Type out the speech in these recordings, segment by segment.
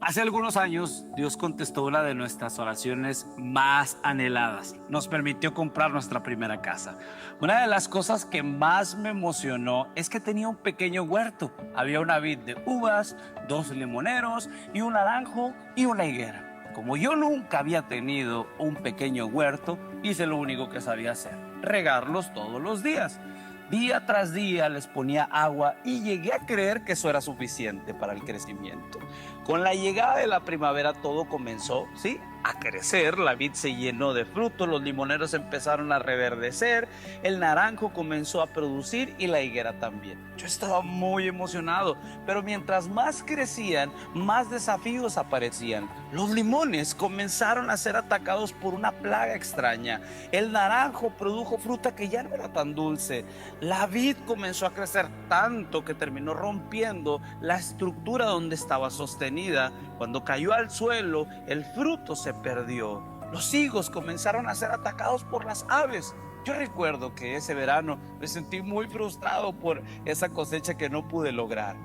Hace algunos años, Dios contestó una de nuestras oraciones más anheladas. Nos permitió comprar nuestra primera casa. Una de las cosas que más me emocionó es que tenía un pequeño huerto. Había una vid de uvas, dos limoneros y un naranjo y una higuera. Como yo nunca había tenido un pequeño huerto, hice lo único que sabía hacer: regarlos todos los días. Día tras día les ponía agua y llegué a creer que eso era suficiente para el crecimiento. Con la llegada de la primavera todo comenzó, ¿sí?, a crecer. La vid se llenó de frutos, los limoneros empezaron a reverdecer, el naranjo comenzó a producir y la higuera también. Yo estaba muy emocionado, pero mientras más crecían, más desafíos aparecían. Los limones comenzaron a ser atacados por una plaga extraña. El naranjo produjo fruta que ya no era tan dulce. La vid comenzó a crecer tanto que terminó rompiendo la estructura donde estaba sostenida. Cuando cayó al suelo, el fruto se perdió. Los higos comenzaron a ser atacados por las aves. Yo recuerdo que ese verano me sentí muy frustrado por esa cosecha que no pude lograr.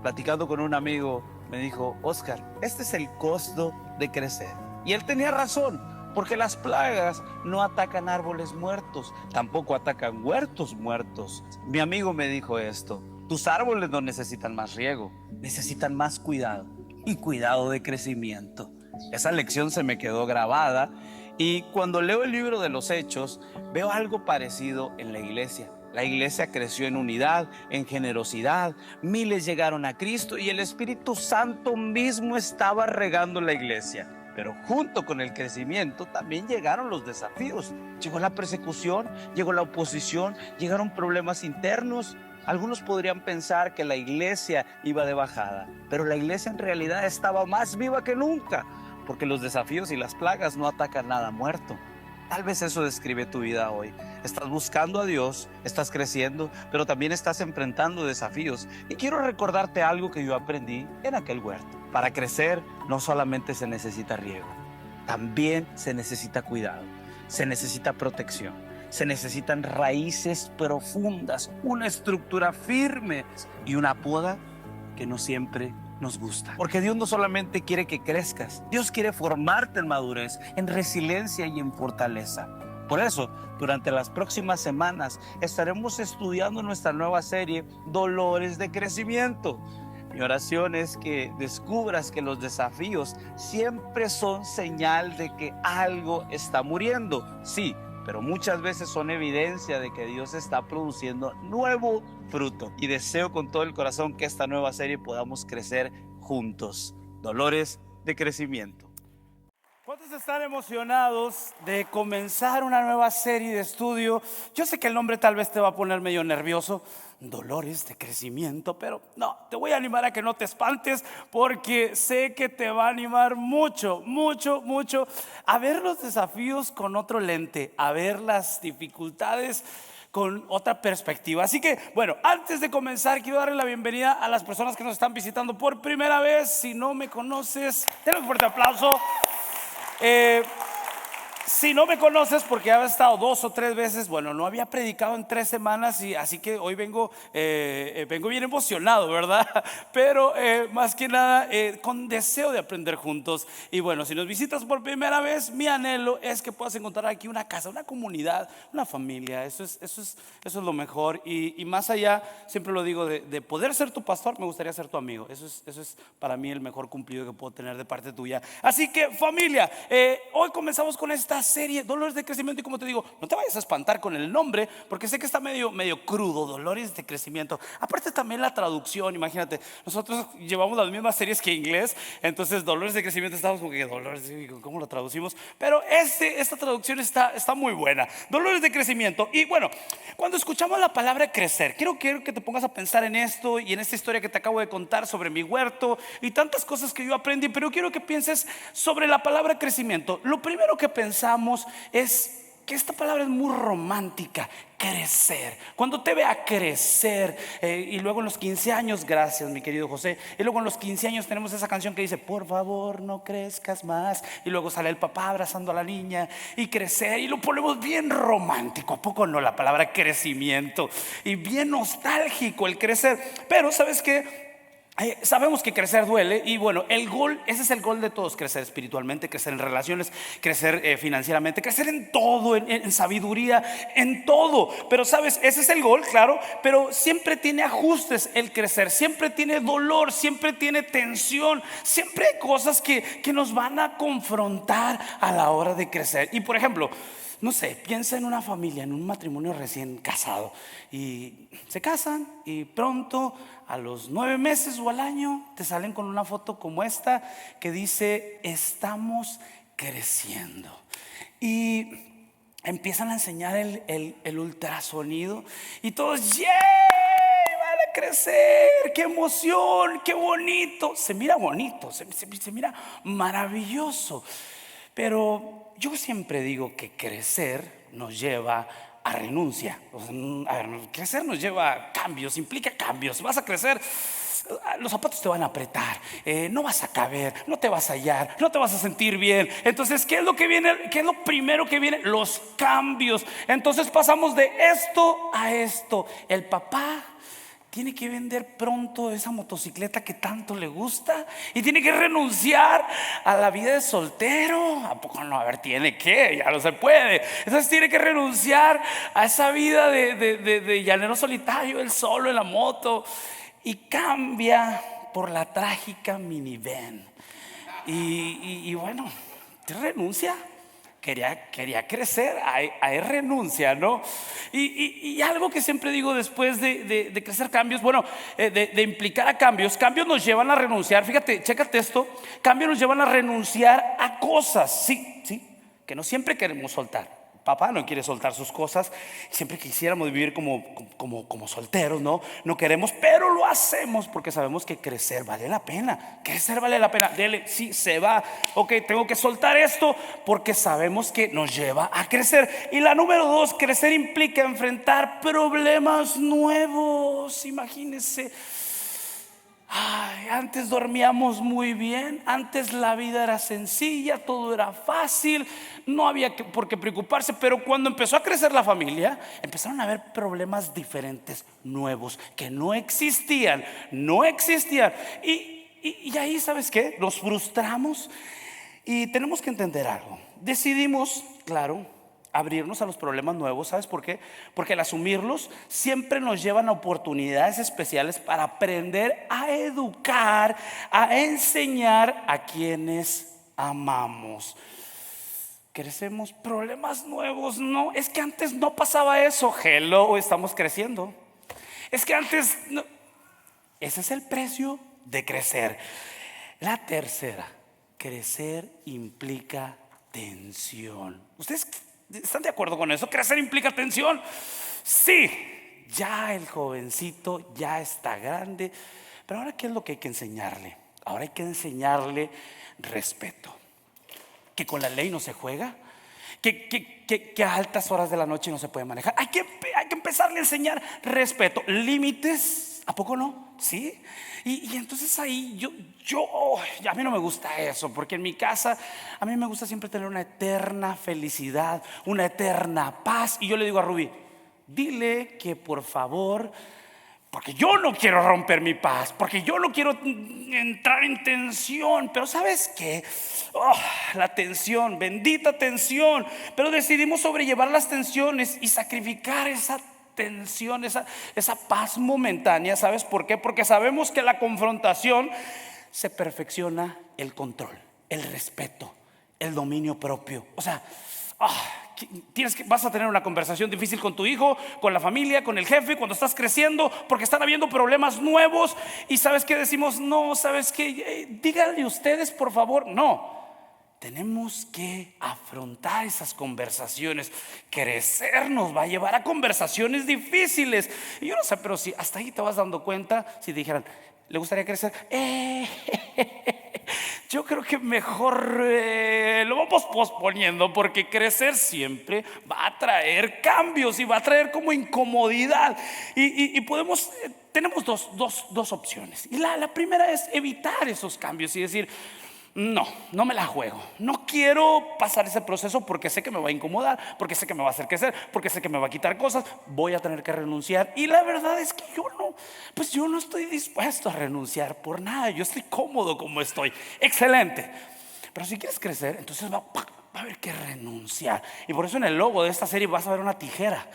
Platicando con un amigo, me dijo: Oscar, este es el costo de crecer. Y él tenía razón, porque las plagas no atacan árboles muertos, tampoco atacan huertos muertos. Mi amigo me dijo esto: tus árboles no necesitan más riego, necesitan más cuidado, y cuidado de crecimiento. Esa lección se me quedó grabada, y cuando leo el libro de los Hechos, veo algo parecido en la iglesia. La iglesia creció en unidad, en generosidad. Miles llegaron a Cristo y el Espíritu Santo mismo estaba regando la iglesia. Pero junto con el crecimiento también llegaron los desafíos. Llegó la persecución, llegó la oposición, llegaron problemas internos. Algunos podrían pensar que la iglesia iba de bajada, pero la iglesia en realidad estaba más viva que nunca, porque los desafíos y las plagas no atacan nada muerto. Tal vez eso describe tu vida hoy. Estás buscando a Dios, estás creciendo, pero también estás enfrentando desafíos. Y quiero recordarte algo que yo aprendí en aquel huerto. Para crecer no solamente se necesita riego, también se necesita cuidado, se necesita protección, se necesitan raíces profundas, una estructura firme y una poda que no siempre nos gusta. Porque Dios no solamente quiere que crezcas, Dios quiere formarte en madurez, en resiliencia y en fortaleza. Por eso, durante las próximas semanas estaremos estudiando nuestra nueva serie Dolores de Crecimiento. Mi oración es que descubras que los desafíos siempre son señal de que algo está muriendo. Sí, pero muchas veces son evidencia de que Dios está produciendo nuevo fruto. Y deseo con todo el corazón que esta nueva serie podamos crecer juntos. Dolores de Crecimiento. ¿Cuántos están emocionados de comenzar una nueva serie de estudio? Yo sé que el nombre tal vez te va a poner medio nervioso, Dolores de Crecimiento, pero no, te voy a animar a que no te espantes, porque sé que te va a animar mucho, mucho, mucho a ver los desafíos con otro lente, a ver las dificultades con otra perspectiva. Así que, bueno, antes de comenzar, quiero darle la bienvenida a las personas que nos están visitando por primera vez. Si no me conoces, ten un fuerte aplauso. Si no me conoces, porque había estado 2 o 3 veces, bueno, no había predicado en 3 semanas, y así que hoy vengo bien emocionado, ¿verdad? Pero más que nada con deseo de aprender juntos. Y bueno, si nos visitas por primera vez, mi anhelo es que puedas encontrar aquí una casa, una comunidad, una familia. Eso es lo mejor. Y más allá, siempre lo digo, de poder ser tu pastor, me gustaría ser tu amigo. Eso es para mí el mejor cumplido que puedo tener de parte tuya. Así que, familia, hoy comenzamos con esta serie Dolores de Crecimiento. Y como te digo, no te vayas a espantar con el nombre, porque sé que está medio crudo, Dolores de Crecimiento. Aparte también la traducción, imagínate, nosotros llevamos las mismas series que inglés, entonces Dolores de Crecimiento estamos como que Dolores, ¿cómo lo traducimos? Pero esta traducción está muy buena, Dolores de Crecimiento. Y bueno, cuando escuchamos la palabra crecer, quiero que te pongas a pensar en esto y en esta historia que te acabo de contar sobre mi huerto y tantas cosas que yo aprendí, pero quiero que pienses sobre la palabra crecimiento. Lo primero que pensamos es que esta palabra es muy romántica, crecer. Cuando te vea crecer, y luego en los 15 años, gracias mi querido José, y luego en los 15 años tenemos esa canción que dice: por favor no crezcas más, y luego sale el papá abrazando a la niña y crecer, y lo ponemos bien romántico, ¿a poco no? La palabra crecimiento, y bien nostálgico el crecer. Pero ¿sabes qué? Sabemos que crecer duele y bueno, el gol, ese es el gol de todos: crecer espiritualmente, crecer en relaciones, crecer financieramente, crecer en todo, en sabiduría, en todo. Pero sabes, ese es el gol, claro, pero siempre tiene ajustes el crecer, siempre tiene dolor, siempre tiene tensión, siempre hay cosas que nos van a confrontar a la hora de crecer. Y por ejemplo, no sé, piensa en una familia, en un matrimonio recién casado, y se casan y pronto a los 9 meses o al año te salen con una foto como esta que dice: estamos creciendo. Y empiezan a enseñar el ultrasonido y todos: ¡yay! Van a crecer, qué emoción, qué bonito. Se mira bonito, se mira maravilloso. Pero yo siempre digo que crecer nos lleva a renuncia. O sea, a ver, crecer nos lleva a cambios, implica cambios. Vas a crecer, los zapatos te van a apretar, no vas a caber, no te vas a hallar, no te vas a sentir bien. Entonces, ¿qué es lo que viene? ¿Qué es lo primero que viene? Los cambios. Entonces pasamos de esto a esto. El papá tiene que vender pronto esa motocicleta que tanto le gusta y tiene que renunciar a la vida de soltero. ¿A poco no? A ver, tiene que, ya no se puede. Entonces tiene que renunciar a esa vida de llanero solitario, él solo en la moto, y cambia por la trágica minivan. Y bueno, renuncia. Quería crecer, hay renuncia, ¿no? Y algo que siempre digo después de crecer cambios, bueno, de implicar a cambios nos llevan a renunciar. Fíjate, chécate esto: cambios nos llevan a renunciar a cosas, sí, que no siempre queremos soltar. Papá no quiere soltar sus cosas. Siempre quisiéramos vivir como solteros, ¿no? No queremos, pero lo hacemos porque sabemos que crecer vale la pena. Crecer vale la pena. Dele, sí, se va. Ok, tengo que soltar esto porque sabemos que nos lleva a crecer. Y la número 2, crecer implica enfrentar problemas nuevos. Imagínense. Antes dormíamos muy bien, antes la vida era sencilla, todo era fácil, no había por qué preocuparse. Pero cuando empezó a crecer la familia, empezaron a haber problemas diferentes, nuevos, que no existían. Y ahí, ¿sabes qué? Nos frustramos y tenemos que entender algo. Decidimos, claro, abrirnos a los problemas nuevos. ¿Sabes por qué? Porque al asumirlos siempre nos llevan a oportunidades especiales para aprender a educar, a enseñar a quienes amamos. Crecemos, problemas nuevos. No, es que antes no pasaba eso. Hello, estamos creciendo. Es que antes no. Ese es el precio de crecer. La tercera: crecer implica tensión. ¿Ustedes están de acuerdo con eso? ¿Crecer implica tensión? Sí. Ya el jovencito ya está grande, pero ahora, ¿qué es lo que hay que enseñarle? Ahora hay que enseñarle respeto. Que con la ley no se juega, que a altas horas de la noche no se puede manejar. Hay que empezarle a enseñar respeto, límites. ¿A poco no? ¿Sí? Y entonces ahí a mí no me gusta eso, porque en mi casa a mí me gusta siempre tener una eterna felicidad, una eterna paz. Y yo le digo a Rubí: dile que por favor, porque yo no quiero romper mi paz, porque yo no quiero entrar en tensión. Pero ¿sabes qué? La tensión, bendita tensión. Pero decidimos sobrellevar las tensiones y sacrificar esa tensión, esa paz momentánea. ¿Sabes por qué? Porque sabemos que la confrontación se perfecciona el control, el respeto, el dominio propio. O sea, vas a tener una conversación difícil con tu hijo, con la familia, con el jefe, cuando estás creciendo, porque están habiendo problemas nuevos. Y ¿sabes qué decimos? No, ¿sabes qué? Díganle ustedes, por favor. No. Tenemos que afrontar esas conversaciones. Crecer nos va a llevar a conversaciones difíciles. Y yo no sé, pero si hasta ahí te vas dando cuenta, si te dijeran: ¿le gustaría crecer? Yo creo que mejor lo vamos posponiendo, porque crecer siempre va a traer cambios y va a traer como incomodidad. Y tenemos dos opciones. Y la primera es evitar esos cambios y decir: no me la juego. No quiero pasar ese proceso porque sé que me va a incomodar, porque sé que me va a hacer crecer, porque sé que me va a quitar cosas. Voy a tener que renunciar. Y la verdad es que yo no estoy dispuesto a renunciar por nada. Yo estoy cómodo como estoy. Excelente. Pero si quieres crecer, entonces va a haber que renunciar. Y por eso en el logo de esta serie vas a ver una tijera.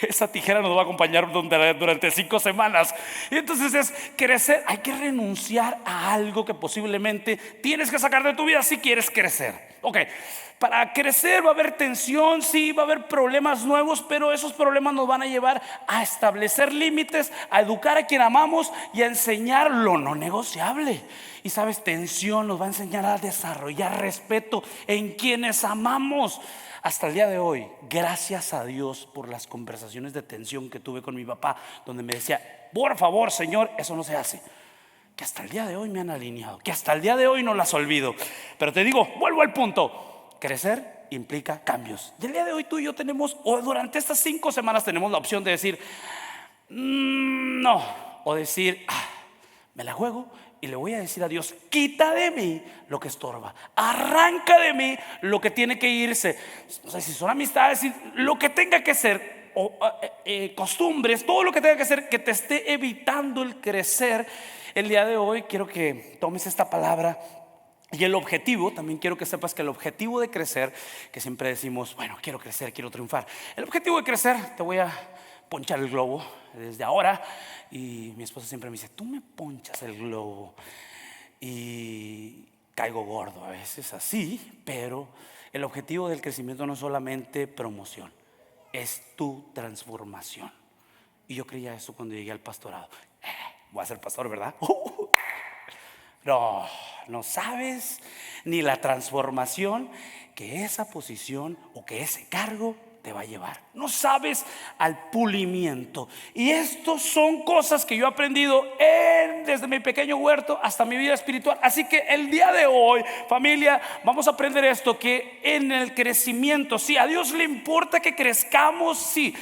Esa tijera nos va a acompañar durante 5 semanas. Y entonces es crecer. Hay que renunciar a algo que posiblemente tienes que sacar de tu vida si quieres crecer. Ok, para crecer va a haber tensión, sí, va a haber problemas nuevos, pero esos problemas nos van a llevar a establecer límites, a educar a quien amamos y a enseñar lo no negociable. Y sabes, tensión nos va a enseñar a desarrollar respeto en quienes amamos. Hasta el día de hoy, gracias a Dios por las conversaciones de tensión que tuve con mi papá, donde me decía, por favor, Señor, eso no se hace. Que hasta el día de hoy me han alineado, que hasta el día de hoy no las olvido. Pero te digo, vuelvo al punto: crecer implica cambios. Y el día de hoy tú y yo tenemos, o durante estas 5 semanas tenemos la opción de decir no, o decir me la juego y le voy a decir a Dios, quita de mí lo que estorba, arranca de mí lo que tiene que irse. No sé si son amistades, lo que tenga que ser, o costumbres, todo lo que tenga que ser que te esté evitando el crecer. El día de hoy quiero que tomes esta palabra. Y el objetivo, también quiero que sepas que el objetivo de crecer, que siempre decimos, bueno, quiero crecer, quiero triunfar. El objetivo de crecer, te voy a ponchar el globo desde ahora. Y mi esposa siempre me dice, tú me ponchas el globo. Y caigo gordo a veces así, pero el objetivo del crecimiento no es solamente promoción, es tu transformación. Y yo creía eso cuando llegué al pastorado. Voy a ser pastor, ¿verdad? No sabes ni la transformación que esa posición o que ese cargo te va a llevar. No sabes al pulimiento. Y estos son cosas que yo he aprendido desde mi pequeño huerto hasta mi vida espiritual. Así que el día de hoy, familia, vamos a aprender esto, que en el crecimiento, sí, a Dios le importa que crezcamos, sí,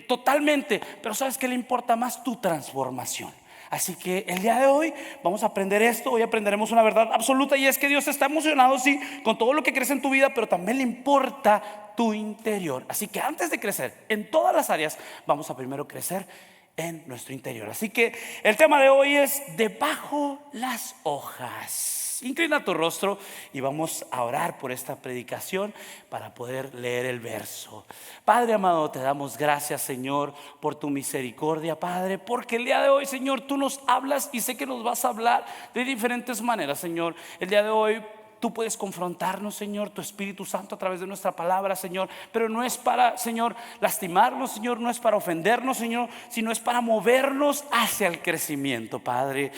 totalmente. Pero ¿sabes qué le importa más? Tu transformación. Así que el día de hoy vamos a aprender esto. Hoy aprenderemos una verdad absoluta, y es que Dios está emocionado, sí, con todo lo que crece en tu vida, pero también le importa tu interior. Así que antes de crecer en todas las áreas, vamos a primero crecer en nuestro interior. Así que el tema de hoy es debajo las hojas. Inclina tu rostro y vamos a orar por esta predicación para poder leer el verso. Padre amado, te damos gracias, Señor, por tu misericordia, Padre, porque el día de hoy, Señor, tú nos hablas y sé que nos vas a hablar de diferentes maneras, Señor. El día de hoy tú puedes confrontarnos, Señor, tu Espíritu Santo a través de nuestra palabra, Señor. Pero no es para, Señor, lastimarnos, Señor, no es para ofendernos, Señor, sino es para movernos hacia el crecimiento, Padre.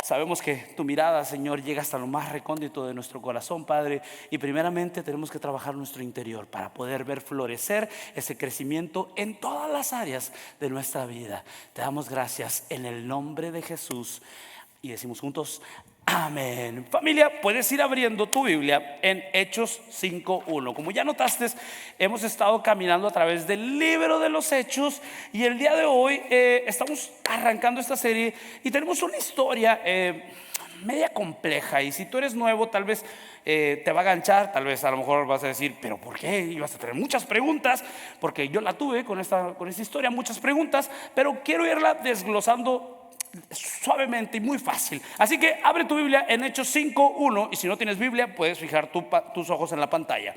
Sabemos que tu mirada, Señor, llega hasta lo más recóndito de nuestro corazón, Padre. Y primeramente tenemos que trabajar nuestro interior para poder ver florecer ese crecimiento en todas las áreas de nuestra vida. Te damos gracias en el nombre de Jesús y decimos juntos amén. Familia, puedes ir abriendo tu Biblia en Hechos 5:1. Como ya notaste, hemos estado caminando a través del libro de los Hechos, y el día de hoy estamos arrancando esta serie y tenemos una historia media compleja. Y si tú eres nuevo, tal vez te va a ganchar, tal vez a lo mejor vas a decir, pero ¿por qué? Y vas a tener muchas preguntas, porque yo la tuve con esta historia, muchas preguntas, pero quiero irla desglosando suavemente y muy fácil. Así que abre tu Biblia en Hechos 5:1, y si no tienes Biblia puedes fijar tus ojos en la pantalla.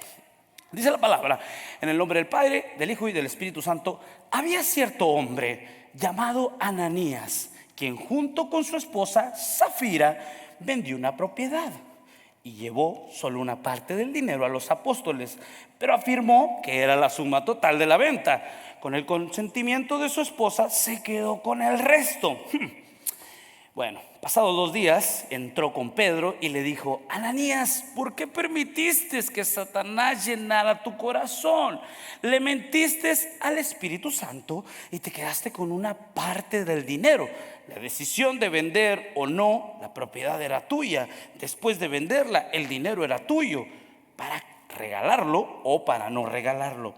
Dice la palabra: en el nombre del Padre, del Hijo y del Espíritu Santo. Había cierto hombre llamado Ananías, quien junto con su esposa Safira vendió una propiedad y llevó solo una parte del dinero a los apóstoles, pero afirmó que era la suma total de la venta. Con el consentimiento de su esposa se quedó con el resto. Bueno, pasados 2 días entró con Pedro y le dijo: Ananías, ¿por qué permitiste que Satanás llenara tu corazón? Le mentiste al Espíritu Santo y te quedaste con una parte del dinero. La decisión de vender o no la propiedad era tuya. Después de venderla, el dinero era tuyo, para regalarlo o para no regalarlo.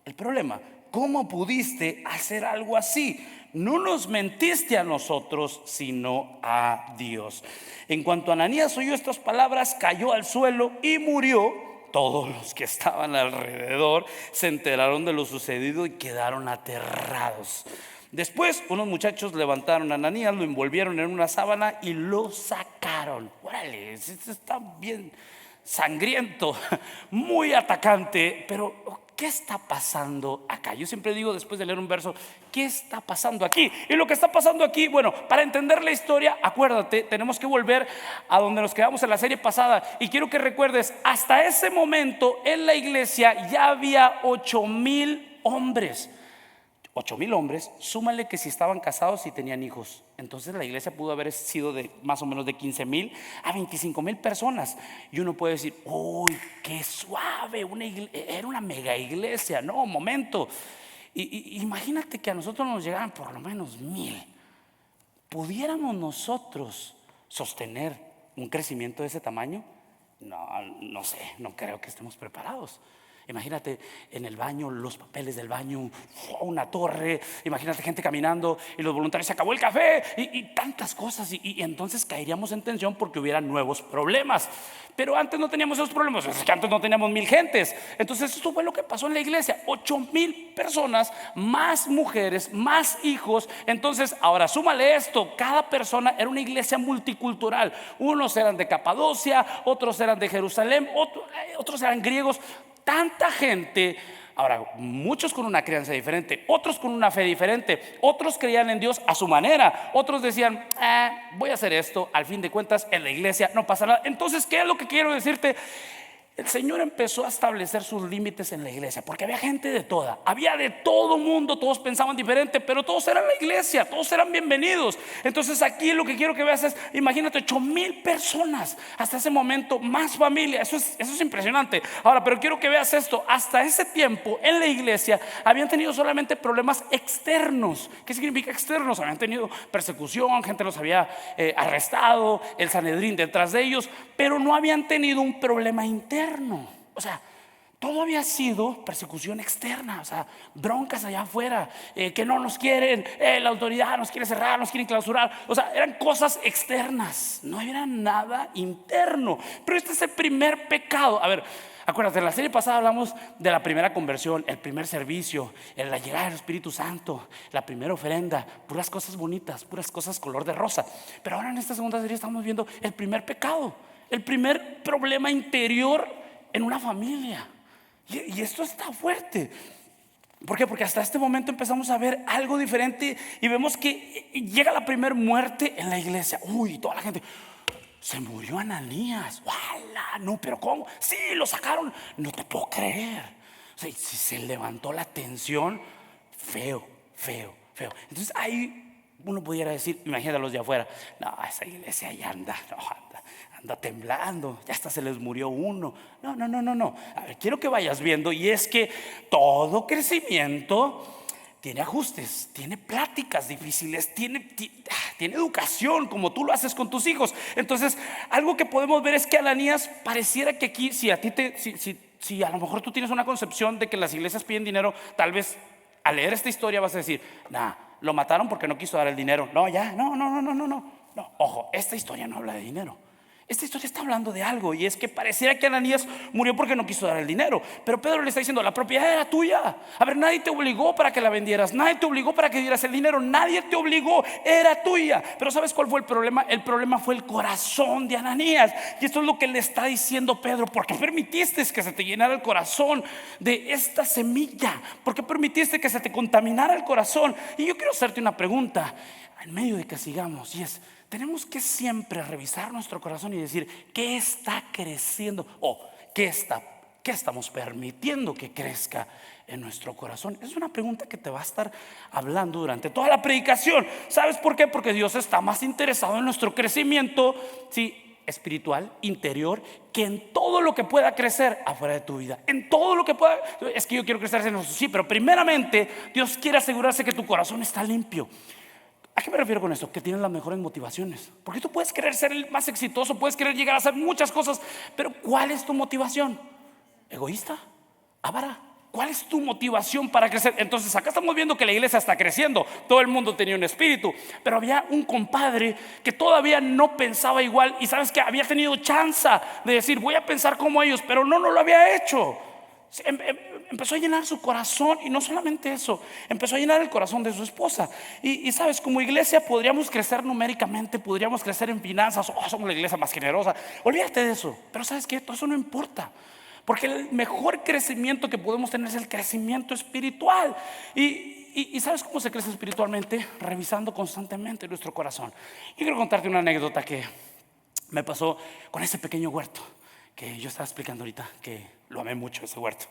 El problema: ¿cómo pudiste hacer algo así? no nos mentiste a nosotros, sino a Dios. En cuanto Ananías oyó estas palabras, cayó al suelo y murió. Todos los que estaban alrededor se enteraron de lo sucedido y quedaron aterrados. Después unos muchachos levantaron a Ananías, lo envolvieron en una sábana y lo sacaron. Órale, esto está bien sangriento, muy atacante, pero ¿qué está pasando acá? Yo siempre digo, después de leer un verso, ¿qué está pasando aquí? Y lo que está pasando aquí, bueno, para entender la historia, acuérdate, tenemos que volver a donde nos quedamos en la serie pasada. Y quiero que recuerdes, hasta ese momento en la iglesia ya había 8,000 hombres. 8,000 hombres, súmale que si estaban casados y tenían hijos. Entonces la iglesia pudo haber sido de más o menos de 15,000 a 25,000 personas. Y uno puede decir, uy, qué suave, era una mega iglesia. No, momento. Imagínate que a nosotros nos llegaran por lo menos 1,000. ¿Pudiéramos nosotros sostener un crecimiento de ese tamaño? No sé, no creo que estemos preparados. Imagínate en el baño, los papeles del baño, una torre. Imagínate gente caminando y los voluntarios, se acabó el café y tantas cosas. Y entonces caeríamos en tensión porque hubiera nuevos problemas. Pero antes no teníamos esos problemas, es que antes no teníamos 1,000 gentes. Entonces esto fue lo que pasó en la iglesia: 8,000 personas, más mujeres, más hijos. Entonces ahora súmale esto: cada persona era una iglesia multicultural. Unos eran de Capadocia, otros eran de Jerusalén, otros eran griegos. Tanta gente. Ahora, muchos con una crianza diferente, otros con una fe diferente, otros creían en Dios a su manera, otros decían, voy a hacer esto, al fin de cuentas en la iglesia no pasa nada. Entonces, ¿qué es lo que quiero decirte? El Señor empezó a establecer sus límites en la iglesia, porque había gente de toda, había de todo mundo, todos pensaban diferente, pero todos eran la iglesia, todos eran bienvenidos. Entonces aquí lo que quiero que veas es, imagínate, 8,000 personas, hasta ese momento, más familia, eso es impresionante. Ahora, pero quiero que veas esto: hasta ese tiempo en la iglesia habían tenido solamente problemas externos. ¿Qué significa externos? Habían tenido persecución, gente los había arrestado, el Sanedrín detrás de ellos, pero no habían tenido un problema interno. O sea, todo había sido persecución externa, o sea, broncas allá afuera, que no nos quieren, la autoridad nos quiere cerrar, nos quieren clausurar. O sea, eran cosas externas, no era nada interno. Pero este es el primer pecado. A ver, acuérdate, en la serie pasada hablamos de la primera conversión, el primer servicio, la llegada del Espíritu Santo, la primera ofrenda, puras cosas bonitas, puras cosas color de rosa. Pero ahora en esta segunda serie estamos viendo el primer pecado, el primer problema interior en una familia. Y esto está fuerte. ¿Por qué? Porque hasta este momento empezamos a ver algo diferente y vemos que llega la primera muerte en la iglesia. Uy, toda la gente: se murió Ananías. ¡Wala! No, pero ¿cómo? Sí, lo sacaron. No te puedo creer. O sea, si se levantó la tensión, feo. Entonces ahí uno pudiera decir, imagínate a los de afuera: no, esa iglesia ya anda temblando, ya hasta se les murió uno. No. A ver, quiero que vayas viendo, y es que todo crecimiento tiene ajustes, tiene pláticas difíciles, tiene educación, como tú lo haces con tus hijos. Entonces, algo que podemos ver es que Ananías pareciera que aquí, si a lo mejor tú tienes una concepción de que las iglesias piden dinero, tal vez al leer esta historia vas a decir, lo mataron porque no quiso dar el dinero. No, ojo, esta historia no habla de dinero. Esta historia está hablando de algo, y es que pareciera que Ananías murió porque no quiso dar el dinero. Pero Pedro le está diciendo: la propiedad era tuya. A ver, nadie te obligó para que la vendieras, nadie te obligó para que dieras el dinero, nadie te obligó, era tuya. Pero ¿sabes cuál fue el problema? El problema fue el corazón de Ananías. Y esto es lo que le está diciendo Pedro: ¿por qué permitiste que se te llenara el corazón de esta semilla? ¿Por qué permitiste que se te contaminara el corazón? Y yo quiero hacerte una pregunta en medio de que sigamos, y es: tenemos que siempre revisar nuestro corazón y decir, ¿qué está creciendo? O ¿qué estamos permitiendo que crezca en nuestro corazón? Es una pregunta que te va a estar hablando durante toda la predicación. ¿Sabes por qué? Porque Dios está más interesado en nuestro crecimiento, sí, espiritual, interior, que en todo lo que pueda crecer afuera de tu vida. En todo lo que pueda. Es que yo quiero crecer en eso, sí, pero primeramente Dios quiere asegurarse que tu corazón está limpio. ¿A qué me refiero con esto? Que tienes las mejores motivaciones. Porque tú puedes querer ser el más exitoso, puedes querer llegar a hacer muchas cosas, pero ¿cuál es tu motivación? ¿Egoísta? ¿Avara? ¿Cuál es tu motivación para crecer? Entonces acá estamos viendo que la iglesia está creciendo. Todo el mundo tenía un espíritu, pero había un compadre que todavía no pensaba igual. Y sabes que había tenido chance de decir, voy a pensar como ellos, pero no lo había hecho. Empezó a llenar su corazón. Y no solamente eso, empezó a llenar el corazón de su esposa. Y sabes, como iglesia podríamos crecer numéricamente, podríamos crecer en finanzas. Somos la iglesia más generosa. Olvídate de eso. Pero sabes que todo eso no importa, porque el mejor crecimiento que podemos tener es el crecimiento espiritual. Y ¿sabes cómo se crece espiritualmente? Revisando constantemente nuestro corazón. Yo quiero contarte una anécdota que me pasó con ese pequeño huerto que yo estaba explicando ahorita, que lo amé mucho ese huerto.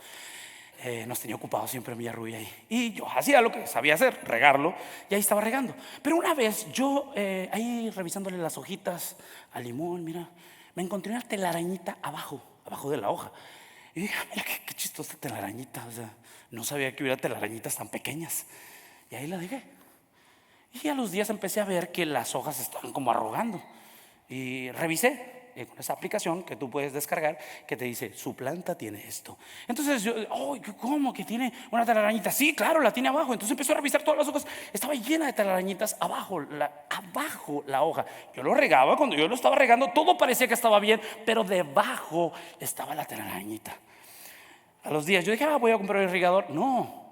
Nos tenía ocupado siempre mi Rubí ahí. Y yo hacía lo que sabía hacer, regarlo. Y ahí estaba regando. Pero una vez yo ahí revisándole las hojitas al limón, mira, me encontré una telarañita abajo de la hoja. Y dije, mira qué chistosa telarañita. O sea, no sabía que hubiera telarañitas tan pequeñas. Y ahí la dejé. Y a los días empecé a ver que las hojas estaban como arrugando. Y revisé con esa aplicación que tú puedes descargar, que te dice, su planta tiene esto. Entonces yo, ¿cómo que tiene una telarañita? Sí, claro, la tiene abajo. Entonces empezó a revisar todas las hojas. Estaba llena de telarañitas abajo la hoja. Yo lo regaba, cuando yo lo estaba regando todo parecía que estaba bien, pero debajo estaba la telarañita. A los días yo dije, voy a comprar el irrigador. No,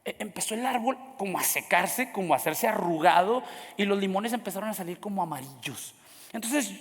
empezó el árbol como a secarse, como a hacerse arrugado, y los limones empezaron a salir como amarillos. Entonces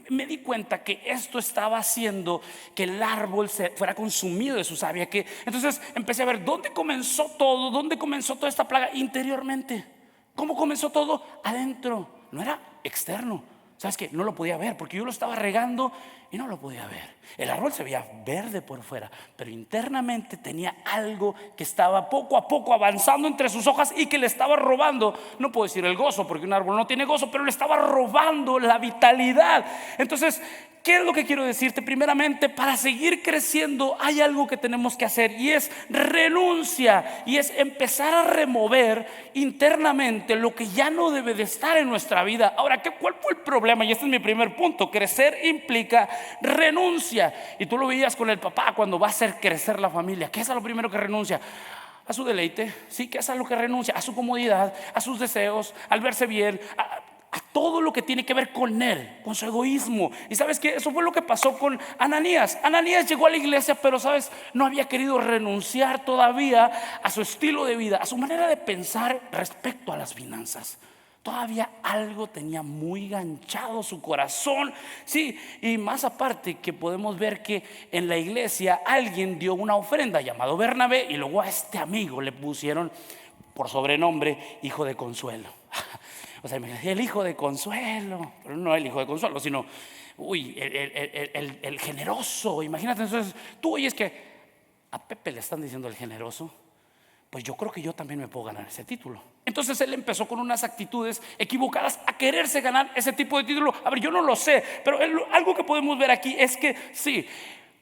me di cuenta que esto estaba haciendo que el árbol se fuera consumido de su savia. Entonces empecé a ver dónde comenzó toda esta plaga. Interiormente. ¿Cómo comenzó todo? Adentro, no era externo. ¿Sabes qué? No lo podía ver porque yo lo estaba regando y no lo podía ver. El árbol se veía verde por fuera, pero internamente tenía algo que estaba poco a poco avanzando entre sus hojas y que le estaba robando, no puedo decir el gozo porque un árbol no tiene gozo, pero le estaba robando la vitalidad. Entonces, ¿qué es lo que quiero decirte? Primeramente, para seguir creciendo hay algo que tenemos que hacer, y es renuncia, y es empezar a remover internamente lo que ya no debe de estar en nuestra vida. Ahora, ¿cuál fue el problema? Y este es mi primer punto. Crecer implica renuncia. Y tú lo veías con el papá cuando va a hacer crecer la familia. ¿Qué es lo primero que renuncia? A su deleite. Sí, ¿qué es a lo que renuncia? A su comodidad, a sus deseos, al verse bien, a todo lo que tiene que ver con él, con su egoísmo. Y sabes que eso fue lo que pasó con Ananías. Ananías llegó a la iglesia, pero sabes, no había querido renunciar todavía a su estilo de vida, a su manera de pensar respecto a las finanzas. Todavía algo tenía muy ganchado su corazón. Sí, y más aparte que podemos ver que en la iglesia alguien dio una ofrenda llamado Bernabé, y luego a este amigo le pusieron por sobrenombre hijo de consuelo. O sea, el hijo de consuelo, pero no el hijo de consuelo, sino el generoso. Imagínate, entonces tú oyes que a Pepe le están diciendo el generoso, pues yo creo que yo también me puedo ganar ese título. Entonces él empezó con unas actitudes equivocadas a quererse ganar ese tipo de título. A ver, yo no lo sé, pero algo que podemos ver aquí es que sí,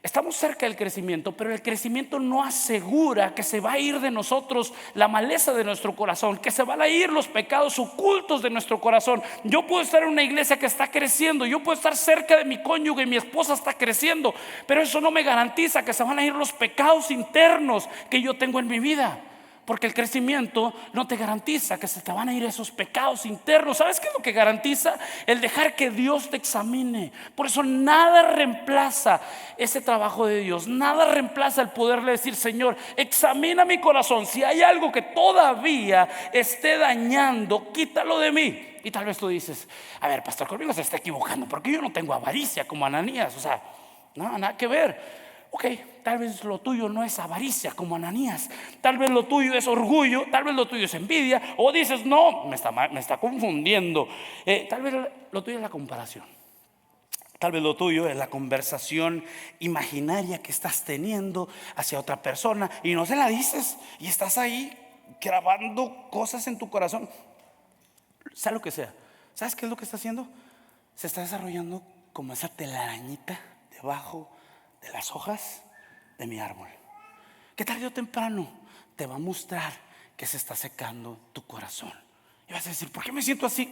estamos cerca del crecimiento, pero el crecimiento no asegura que se va a ir de nosotros la maleza de nuestro corazón, que se van a ir los pecados ocultos de nuestro corazón. Yo puedo estar en una iglesia que está creciendo, yo puedo estar cerca de mi cónyuge, mi esposa está creciendo, pero eso no me garantiza que se van a ir los pecados internos que yo tengo en mi vida. Porque el crecimiento no te garantiza que se te van a ir esos pecados internos. ¿Sabes qué es lo que garantiza? El dejar que Dios te examine. Por eso nada reemplaza ese trabajo de Dios. Nada reemplaza el poderle decir, Señor, examina mi corazón. Si hay algo que todavía esté dañando, quítalo de mí. Y tal vez tú dices, a ver, pastor, conmigo se está equivocando, porque yo no tengo avaricia como Ananías. O sea, nada que ver. Ok, tal vez lo tuyo no es avaricia como Ananías, tal vez lo tuyo es orgullo, tal vez lo tuyo es envidia, o dices, no, me está confundiendo. Tal vez lo tuyo es la comparación, tal vez lo tuyo es la conversación imaginaria que estás teniendo hacia otra persona y no se la dices, y estás ahí grabando cosas en tu corazón, sea lo que sea. ¿Sabes qué es lo que está haciendo? Se está desarrollando como esa telarañita debajo de las hojas de mi árbol, que tarde o temprano te va a mostrar que se está secando tu corazón. Y vas a decir, ¿por qué me siento así?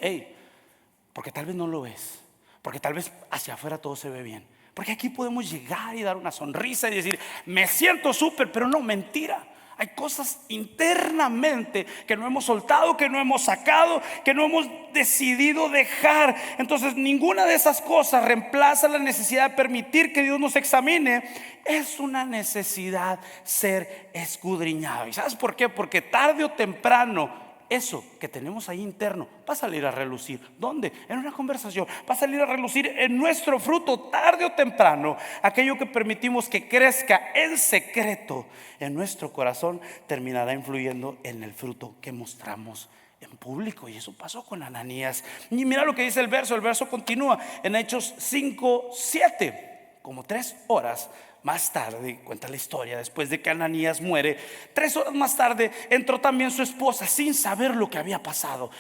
Porque tal vez no lo ves, porque tal vez hacia afuera todo se ve bien, porque aquí podemos llegar y dar una sonrisa y decir, me siento súper, pero no, mentira. Hay cosas internamente que no hemos soltado, que no hemos sacado, que no hemos decidido dejar. Entonces ninguna de esas cosas reemplaza la necesidad de permitir que Dios nos examine. Es una necesidad ser escudriñado. ¿Y sabes por qué? Porque tarde o temprano eso que tenemos ahí interno va a salir a relucir. ¿Dónde? En una conversación. Va a salir a relucir en nuestro fruto. Tarde o temprano, aquello que permitimos que crezca en secreto en nuestro corazón terminará influyendo en el fruto que mostramos en público. Y eso pasó con Ananías. Y mira lo que dice el verso. El verso continúa en Hechos 5:7. Como 3 horas más tarde, cuenta la historia, después de que Ananías muere, 3 horas más tarde entró también su esposa sin saber lo que había pasado.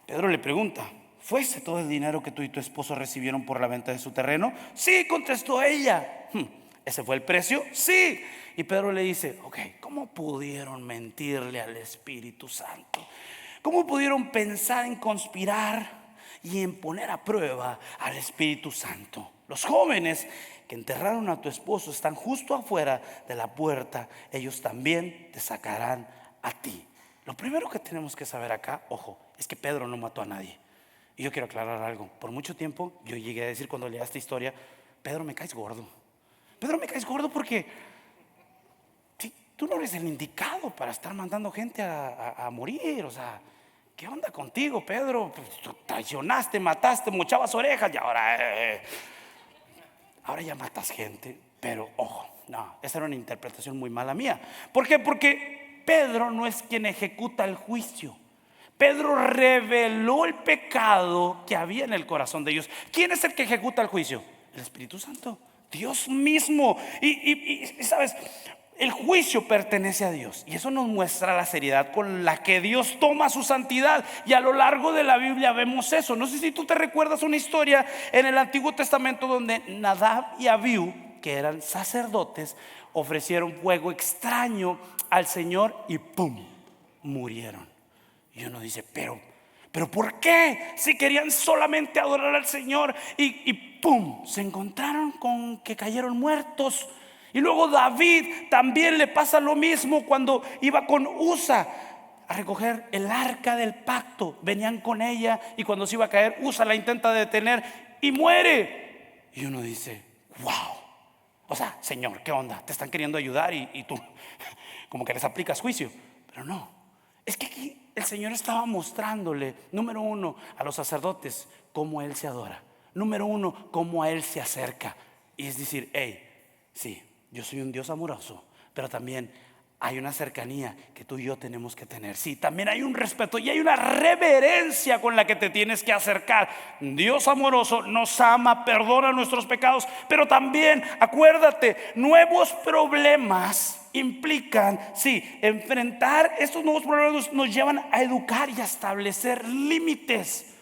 Pedro le pregunta: ¿fue ese todo el dinero que tú y tu esposo recibieron por la venta de su terreno? Sí, contestó ella. ¿Ese fue el precio? Sí. Y Pedro le dice: ok, ¿cómo pudieron mentirle al Espíritu Santo? ¿Cómo pudieron pensar en conspirar y en poner a prueba al Espíritu Santo? Los jóvenes que enterraron a tu esposo están justo afuera de la puerta. Ellos también te sacarán a ti. Lo primero que tenemos que saber acá, ojo, es que Pedro no mató a nadie. Y yo quiero aclarar algo. Por mucho tiempo yo llegué a decir, cuando leía esta historia: Pedro, me caes gordo. Pedro, me caes gordo porque tú no eres el indicado para estar mandando gente a morir. O sea, ¿qué onda contigo, Pedro? Pues, tú traicionaste, mataste, mochabas orejas y ahora ya matas gente. Pero ojo, no, esa era una interpretación muy mala mía. ¿Por qué? Porque Pedro no es quien ejecuta el juicio. Pedro reveló el pecado que había en el corazón de ellos. ¿Quién es el que ejecuta el juicio? El Espíritu Santo, Dios mismo. Y sabes, el juicio pertenece a Dios, y eso nos muestra la seriedad con la que Dios toma su santidad. Y a lo largo de la Biblia vemos eso. No sé si tú te recuerdas una historia en el Antiguo Testamento donde Nadab y Abiú, que eran sacerdotes, ofrecieron fuego extraño al Señor y ¡pum!, murieron. Y uno dice: pero ¿por qué? Si querían solamente adorar al Señor, y ¡pum!, se encontraron con que cayeron muertos. Y luego David también le pasa lo mismo cuando iba con Usa a recoger el arca del pacto. Venían con ella y cuando se iba a caer, Usa la intenta detener y muere. Y uno dice: wow. O sea, Señor, ¿qué onda? Te están queriendo ayudar y tú como que les aplicas juicio. Pero no, es que aquí el Señor estaba mostrándole, número uno, a los sacerdotes cómo Él se adora. Número uno, cómo a Él se acerca. Y es decir: hey, sí, yo soy un Dios amoroso, pero también hay una cercanía que tú y yo tenemos que tener. Sí, también hay un respeto y hay una reverencia con la que te tienes que acercar. Dios amoroso nos ama, perdona nuestros pecados, pero también, acuérdate, nuevos problemas implican, sí, enfrentar estos nuevos problemas nos llevan a educar y a establecer límites.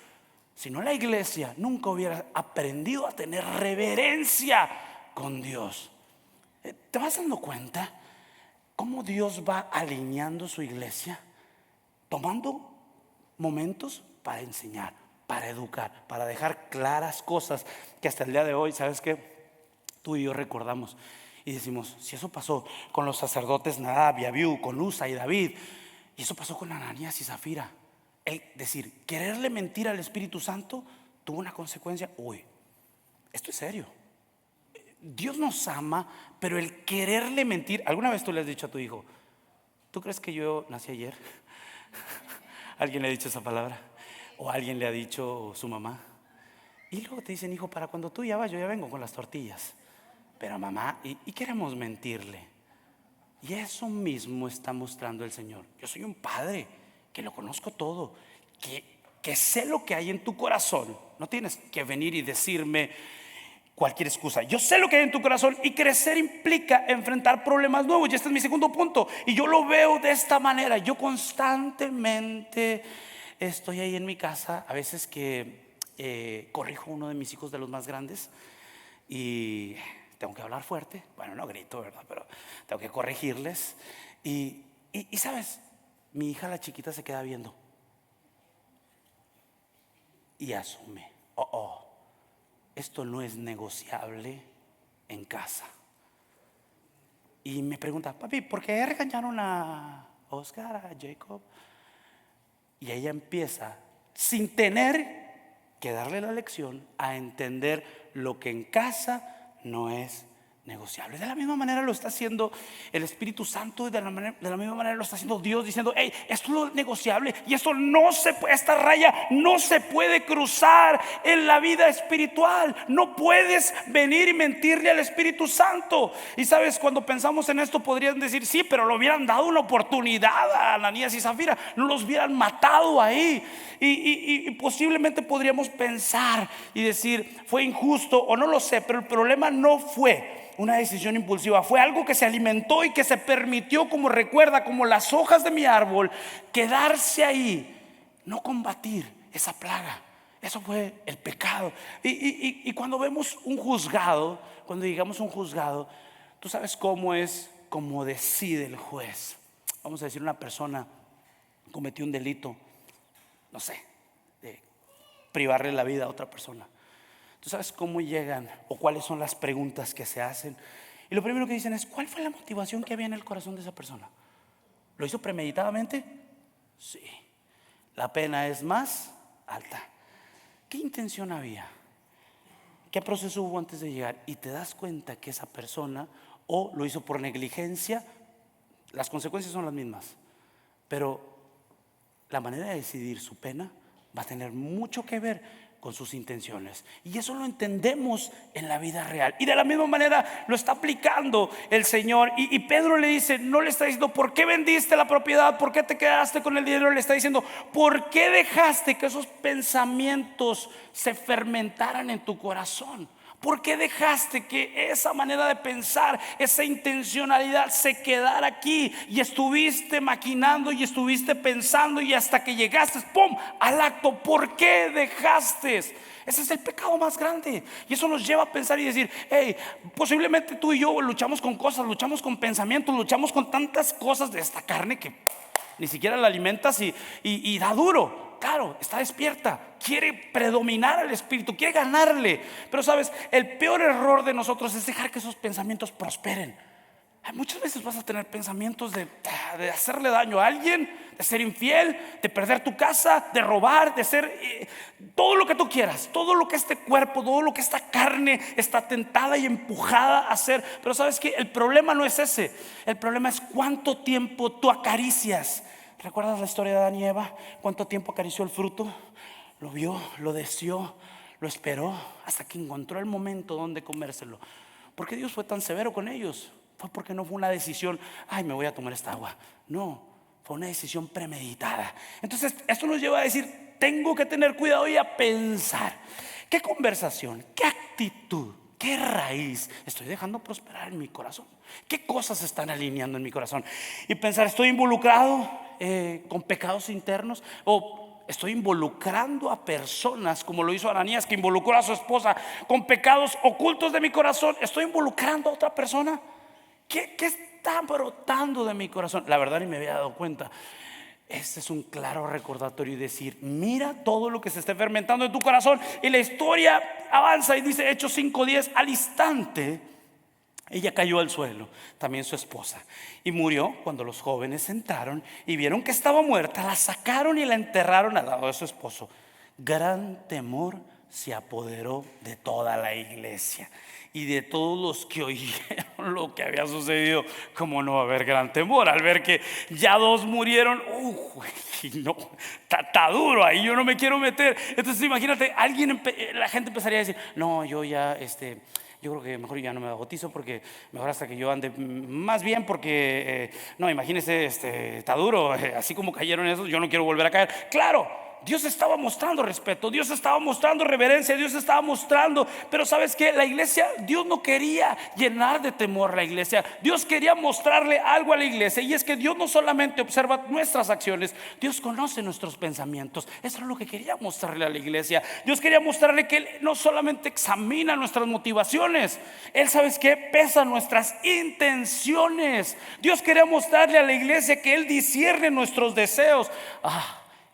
Si no, la iglesia nunca hubiera aprendido a tener reverencia con Dios. ¿Te vas dando cuenta cómo Dios va alineando su iglesia? Tomando momentos para enseñar, para educar, para dejar claras cosas que hasta el día de hoy, ¿sabes qué? Tú y yo recordamos y decimos: si eso pasó con los sacerdotes Nadab y Abiú, con Usa y David, y eso pasó con Ananías y Zafira, el decir, quererle mentir al Espíritu Santo tuvo una consecuencia. Uy, esto es serio. Dios nos ama, pero el quererle mentir. ¿Alguna vez tú le has dicho a tu hijo: ¿tú crees que yo nací ayer? ¿Alguien le ha dicho esa palabra? ¿O alguien le ha dicho su mamá? Y luego te dicen: hijo, para cuando tú ya vas, yo ya vengo con las tortillas. Pero mamá, y queremos mentirle. Y eso mismo está mostrando el Señor. Yo soy un padre que lo conozco todo, que sé lo que hay en tu corazón. No tienes que venir y decirme cualquier excusa. Yo sé lo que hay en tu corazón, y crecer implica enfrentar problemas nuevos. Y este es mi segundo punto, y yo lo veo de esta manera. Yo constantemente estoy ahí en mi casa, a veces que corrijo a uno de mis hijos, de los más grandes, y tengo que hablar fuerte. Bueno, no grito, ¿verdad? Pero tengo que corregirles. Y sabes, mi hija, la chiquita, se queda viendo y asume: esto no es negociable en casa. y me pregunta: papi, ¿por qué regañaron a Oscar, a Jacob? Y ella empieza, sin tener que darle la lección, a entender lo que en casa no es negociable. De la misma manera lo está haciendo el Espíritu Santo, y de la misma manera lo está haciendo Dios, diciendo: hey, esto es negociable y esto no se puede, esta raya no se puede cruzar en la vida espiritual. No puedes venir y mentirle al Espíritu Santo. Y sabes, cuando pensamos en esto podrían decir: sí, pero le hubieran dado una oportunidad a Ananías y Zafira, no los hubieran matado ahí. Y posiblemente podríamos pensar y decir: fue injusto, o no lo sé, pero el problema no fue una decisión impulsiva, fue algo que se alimentó y que se permitió, como recuerda, como las hojas de mi árbol, quedarse ahí, no combatir esa plaga. Eso fue el pecado. Y cuando vemos un juzgado, cuando digamos un juzgado, tú sabes cómo es, cómo decide el juez. Vamos a decir, una persona cometió un delito, no sé, de privarle la vida a otra persona. Tú sabes cómo llegan o cuáles son las preguntas que se hacen. Y lo primero que dicen es: ¿cuál fue la motivación que había en el corazón de esa persona? ¿Lo hizo premeditadamente? Sí. La pena es más alta. ¿Qué intención había? ¿Qué proceso hubo antes de llegar? Y te das cuenta que esa persona o lo hizo por negligencia. Las consecuencias son las mismas, pero la manera de decidir su pena va a tener mucho que ver con sus intenciones. Y eso lo entendemos en la vida real. Y de la misma manera lo está aplicando el Señor. Y Pedro le dice, no le está diciendo: ¿por qué vendiste la propiedad? ¿Por qué te quedaste con el dinero? Le está diciendo: ¿por qué dejaste que esos pensamientos se fermentaran en tu corazón? ¿Por qué dejaste que esa manera de pensar, esa intencionalidad se quedara aquí? Y estuviste maquinando y estuviste pensando, y hasta que llegaste, ¡pum!, al acto. ¿Por qué dejaste? Ese es el pecado más grande. Y eso nos lleva a pensar y decir: hey, posiblemente tú y yo luchamos con cosas, luchamos con pensamientos, luchamos con tantas cosas de esta carne que ni siquiera la alimentas y da duro. Claro, está despierta, quiere predominar al espíritu, quiere ganarle. Pero sabes, el peor error de nosotros es dejar que esos pensamientos prosperen. Muchas veces vas a tener pensamientos de hacerle daño a alguien, de ser infiel, de perder tu casa, de robar, de ser todo lo que tú quieras, todo lo que este cuerpo, todo lo que esta carne está tentada y empujada a hacer. Pero sabes que el problema no es ese. El problema es cuánto tiempo tú acaricias. ¿Recuerdas la historia de Adán y Eva? ¿Cuánto tiempo acarició el fruto? Lo vio, lo deseó, lo esperó hasta que encontró el momento donde comérselo. ¿Por qué Dios fue tan severo con ellos? Fue porque no fue una decisión: ay, me voy a tomar esta agua. No, fue una decisión premeditada. Entonces esto nos lleva a decir: tengo que tener cuidado y a pensar: ¿qué conversación, qué actitud, qué raíz estoy dejando prosperar en mi corazón? ¿Qué cosas están alineando en mi corazón? Y pensar: ¿estoy involucrado con pecados internos? ¿O estoy involucrando a personas, como lo hizo Ananías, que involucró a su esposa, con pecados ocultos de mi corazón? ¿Estoy involucrando a otra persona? ¿Qué está brotando de mi corazón? La verdad, ni me había dado cuenta. Este es un claro recordatorio y decir: mira todo lo que se está fermentando en tu corazón. Y la historia avanza y dice, Hechos 5:10: al instante ella cayó al suelo, también su esposa, y murió. Cuando los jóvenes entraron y vieron que estaba muerta, la sacaron y la enterraron al lado de su esposo. Gran temor se apoderó de toda la iglesia y de todos los que oyeron lo que había sucedido. ¿Cómo no va a haber gran temor al ver que ya dos murieron? No, está duro ahí, yo no me quiero meter. Entonces imagínate, la gente empezaría a decir: no, yo ya yo creo que mejor ya no me bautizo, porque mejor hasta que yo ande más bien, porque no, imagínese, está duro, así como cayeron esos, yo no quiero volver a caer. Claro, Dios estaba mostrando respeto, Dios estaba mostrando reverencia, Dios estaba mostrando. Pero sabes que la iglesia, Dios no quería llenar de temor la iglesia. Dios quería mostrarle algo a la iglesia, y es que Dios no solamente observa nuestras acciones, Dios conoce nuestros pensamientos. Eso es lo que quería mostrarle a la iglesia. Dios quería mostrarle que Él no solamente examina nuestras motivaciones, Él, ¿sabes qué?, pesa nuestras intenciones. Dios quería mostrarle a la iglesia que Él discierne nuestros deseos.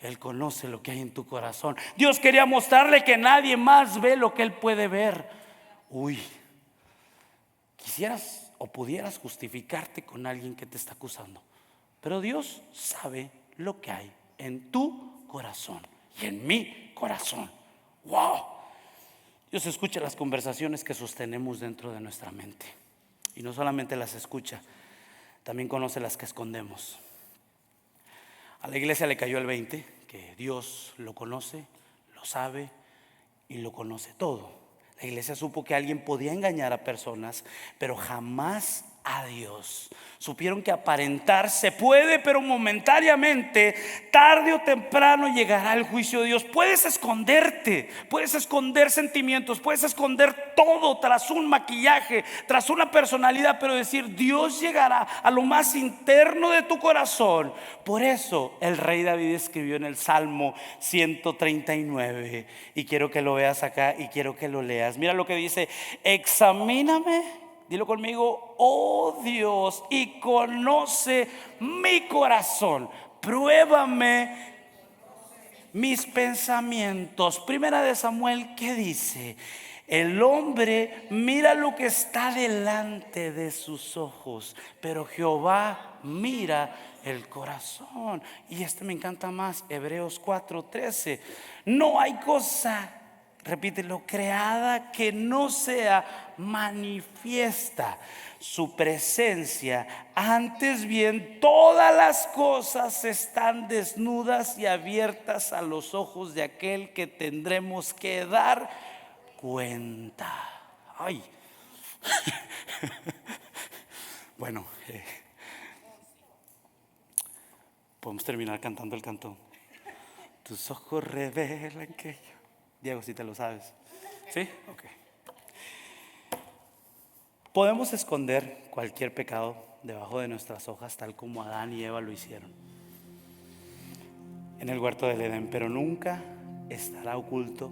Él conoce lo que hay en tu corazón. Dios quería mostrarle que nadie más ve lo que Él puede ver. ¿Quisieras o pudieras justificarte con alguien que te está acusando. Pero Dios sabe lo que hay en tu corazón y en mi corazón. ¡Wow! Dios escucha las conversaciones que sostenemos dentro de nuestra mente. Y no solamente las escucha, también conoce las que escondemos. A la iglesia le cayó el 20, que Dios lo conoce, lo sabe y lo conoce todo. La iglesia supo que alguien podía engañar a personas, pero jamás a Dios. Supieron que aparentar se puede, pero momentáneamente, tarde o temprano llegará el juicio de Dios. Puedes esconderte, puedes esconder sentimientos, puedes esconder todo tras un maquillaje, tras una personalidad, pero decir: Dios llegará a lo más interno de tu corazón. Por eso el rey David escribió en el Salmo 139, y quiero que lo veas acá y quiero que lo leas. Mira lo que dice: examíname. Dilo conmigo: oh Dios, y conoce mi corazón, pruébame mis pensamientos. Primera de Samuel, ¿qué dice? El hombre mira lo que está delante de sus ojos, pero Jehová mira el corazón. Y me encanta más, Hebreos 4:13. No hay cosa, repítelo, creada que no sea manifiesta su presencia. Antes bien, todas las cosas están desnudas y abiertas a los ojos de aquel que tendremos que dar cuenta. Ay. Bueno, podemos terminar cantando el canto. Tus ojos revelan que yo. Diego, si te lo sabes. ¿Sí? Ok. Podemos esconder cualquier pecado debajo de nuestras hojas, tal como Adán y Eva lo hicieron en el huerto del Edén, pero nunca estará oculto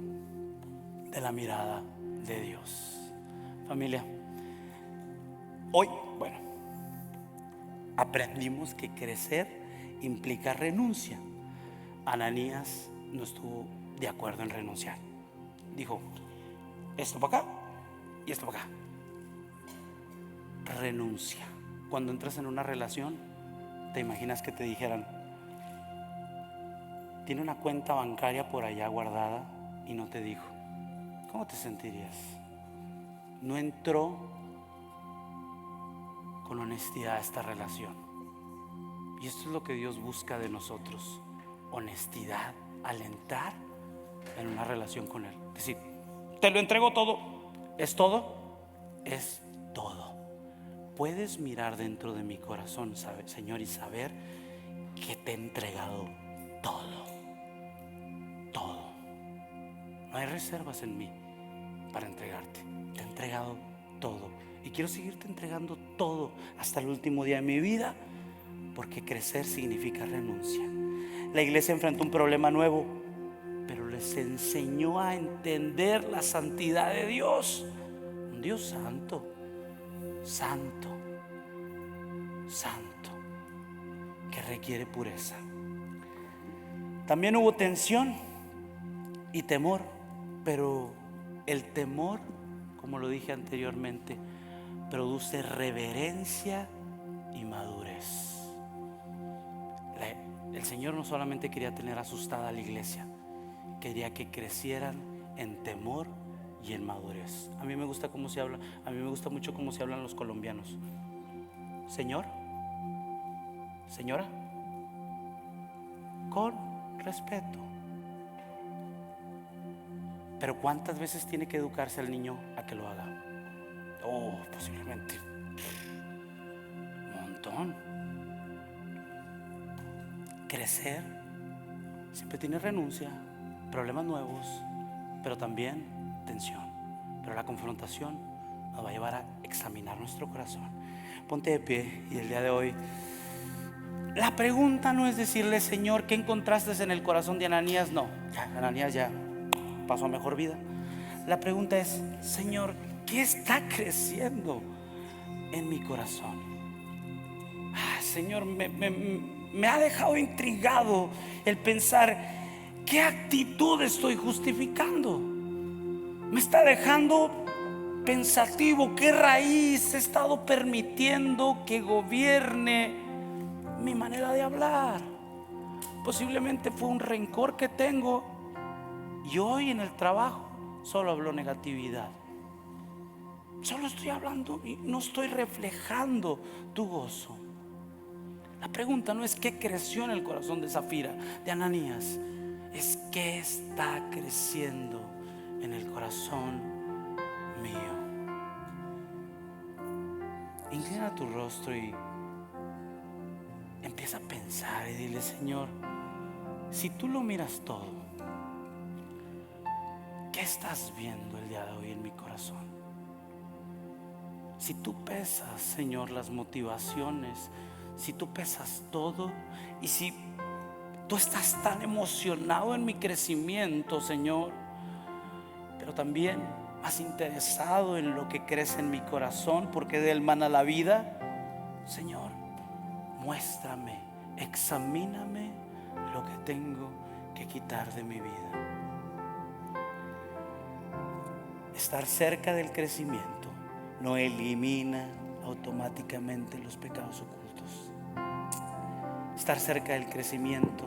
de la mirada de Dios. Familia, hoy, aprendimos que crecer implica renuncia. Ananías no estuvo de acuerdo en renunciar. Dijo: esto para acá y esto para acá. Renuncia. Cuando entras en una relación, ¿te imaginas que te dijeran: tiene una cuenta bancaria por allá guardada y no te dijo? ¿Cómo te sentirías? No entró con honestidad a esta relación. Y esto es lo que Dios busca de nosotros: honestidad al entrar en una relación con Él. Es decir, te lo entrego todo. ¿Es todo? Es todo. Puedes mirar dentro de mi corazón, Señor, y saber que te he entregado todo. Todo. No hay reservas en mí para entregarte. Te he entregado todo. Y quiero seguirte entregando todo hasta el último día de mi vida, porque crecer significa renuncia. La iglesia enfrentó un problema nuevo, pero les enseñó a entender la santidad de Dios. Un Dios santo, santo, santo, que requiere pureza. También hubo tensión y temor, pero el temor, como lo dije anteriormente, produce reverencia y madurez. El Señor no solamente quería tener asustada a la iglesia, quería que crecieran en temor y en madurez. A mí me gusta cómo se habla, a mí me gusta mucho cómo se hablan los colombianos. Señor, señora, con respeto. Pero ¿cuántas veces tiene que educarse al niño a que lo haga? Posiblemente un montón. Crecer siempre tiene renuncia, problemas nuevos, pero también tensión. Pero la confrontación nos va a llevar a examinar nuestro corazón. Ponte de pie. Y el día de hoy, la pregunta no es decirle: Señor, ¿qué encontraste en el corazón de Ananías? No, Ananías ya pasó a mejor vida. La pregunta es: Señor, ¿qué está creciendo en mi corazón? Señor, me ha dejado intrigado el pensar: ¿qué actitud estoy justificando? Me está dejando pensativo, qué raíz he estado permitiendo que gobierne mi manera de hablar. Posiblemente fue un rencor que tengo y hoy en el trabajo solo hablo negatividad. Solo estoy hablando y no estoy reflejando tu gozo. La pregunta no es qué creció en el corazón de Zafira, de Ananías, es qué está creciendo en el corazón mío. Inclina tu rostro y empieza a pensar y dile: Señor, si tú lo miras todo, ¿qué estás viendo el día de hoy en mi corazón? Si tú pesas, Señor, las motivaciones, si tú pesas todo, y si tú estás tan emocionado en mi crecimiento, Señor, pero también más interesado en lo que crece en mi corazón, porque de él mana la vida, Señor, muéstrame, examíname lo que tengo que quitar de mi vida. Estar cerca del crecimiento no elimina automáticamente los pecados ocultos. Estar cerca del crecimiento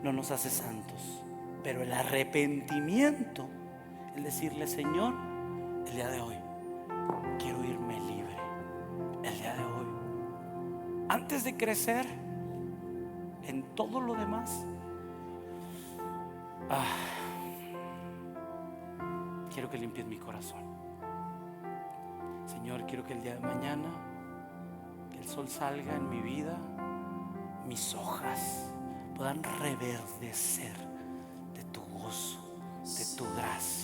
no nos hace santos, pero el arrepentimiento, el decirle: Señor, el día de hoy quiero irme libre. El día de hoy, antes de crecer en todo lo demás, quiero que limpies mi corazón. Señor, quiero que el día de mañana, que el sol salga en mi vida, mis hojas puedan reverdecer de tu gozo, de tu gracia.